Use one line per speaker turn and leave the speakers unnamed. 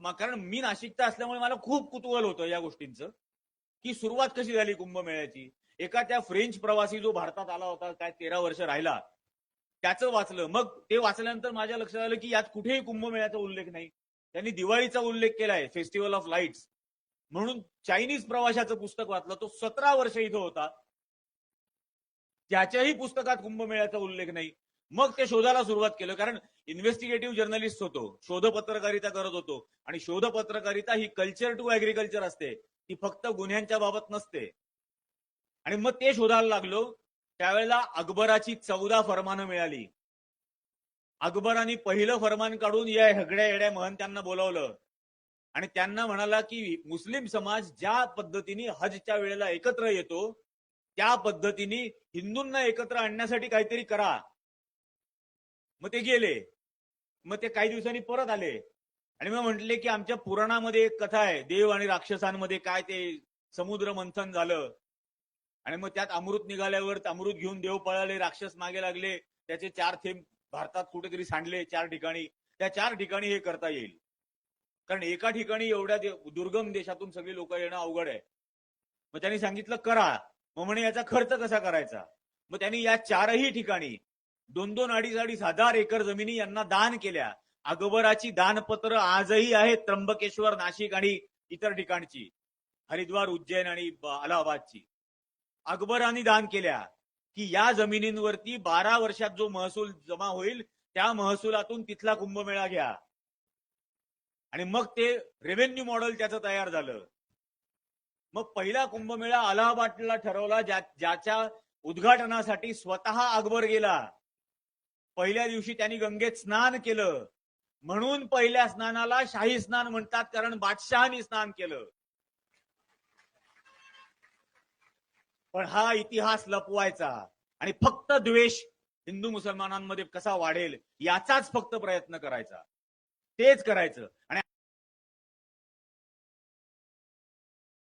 कारण मी नाशिकचा असल्यामुळे मला खूप कुतूहल होतं या गोष्टींचं, की सुरुवात कशी झाली कुंभमेळ्याची. एका त्या फ्रेंच प्रवासी जो भारतात आला होता, काय 13 वर्ष राहिला, त्याचं वाचलं. मग ते वाचल्यानंतर माझ्या लक्षात आलं की यात कुठेही कुंभमेळ्याचा उल्लेख नाही. त्यांनी दिवाळीचा उल्लेख केलाय, फेस्टिवल ऑफ लाईट्स म्हणून. चायनीज प्रवाशाचं पुस्तक वाचलं, तो 17 वर्ष इथं होता, त्याच्याही पुस्तकात कुंभमेळ्याचा उल्लेख नाही. मग ते शोधायला सुरुवात केलं, कारण इन्व्हेस्टिगेटिव्ह जर्नलिस्ट होतो, शोध पत्रकारिता करत होतो. आणि शोध पत्रकारिता ही कल्चर टू ऍग्रिकल्चर असते, ती फक्त गुन्ह्यांच्या बाबत नसते. आणि मग ते शोधायला लागलो. त्यावेळेला अकबराची 14 फरमानं मिळाली. अकबराने पहिलं फरमान काढून या हगड्या येड्या महंत्यांना बोलावलं आणि त्यांना म्हणाला की मुस्लिम समाज ज्या पद्धतीने हजच्या वेळेला एकत्र येतो, त्या पद्धतीने हिंदूंना एकत्र आणण्यासाठी काहीतरी करा. मग ते गेले. मग ते काही दिवसांनी परत आले आणि मग म्हटले की आमच्या पुराणामध्ये एक कथा आहे, देव आणि राक्षसांमध्ये काय ते समुद्र मंथन झालं आणि मग त्यात अमृत निघाल्यावर अमृत घेऊन देव पळाले, राक्षस मागे लागले, त्याचे 4 थेंब भारतात कुठेतरी सांडले 4 ठिकाणी. त्या 4 ठिकाणी हे करता येईल, कारण एका ठिकाणी एवढ्या दुर्गम देशातून सगळी लोक येणं अवघड आहे. मग त्यांनी सांगितलं करा. मग म्हणे याचा खर्च कसा करायचा. मग त्यांनी या 4ही ठिकाणी 2-2, 2.5 हजार एकर जमिनी यांना दान केल्या. अकबराची दानपत्र आजही आहेत, त्र्यंबकेश्वर, नाशिक आणि इतर ठिकाणची, हरिद्वार, उज्जैन आणि अलाहाबादची. अकबराने दान केल्या की या जमिनींवरती 12 वर्षात जो महसूल जमा होईल त्या महसुलातून तिथला कुंभमेळा घ्या. आणि मग ते रेव्हेन्यू मॉडेल त्याचं तयार झालं. मग पहिला कुंभमेळा अलाहाबादला ठरवला, ज्याच्या उद्घाटनासाठी स्वतः अकबर गेला. पहिल्या दिवशी त्यांनी गंगेत स्नान केलं, म्हणून पहिल्या स्नानाला शाही स्नान म्हणतात, कारण बादशहानी स्नान केलं. पण हा इतिहास लपवायचा आणि फक्त द्वेष हिंदू मुसलमानांमध्ये कसा वाढेल याचाच फक्त प्रयत्न करायचा, तेच करायचं. आणि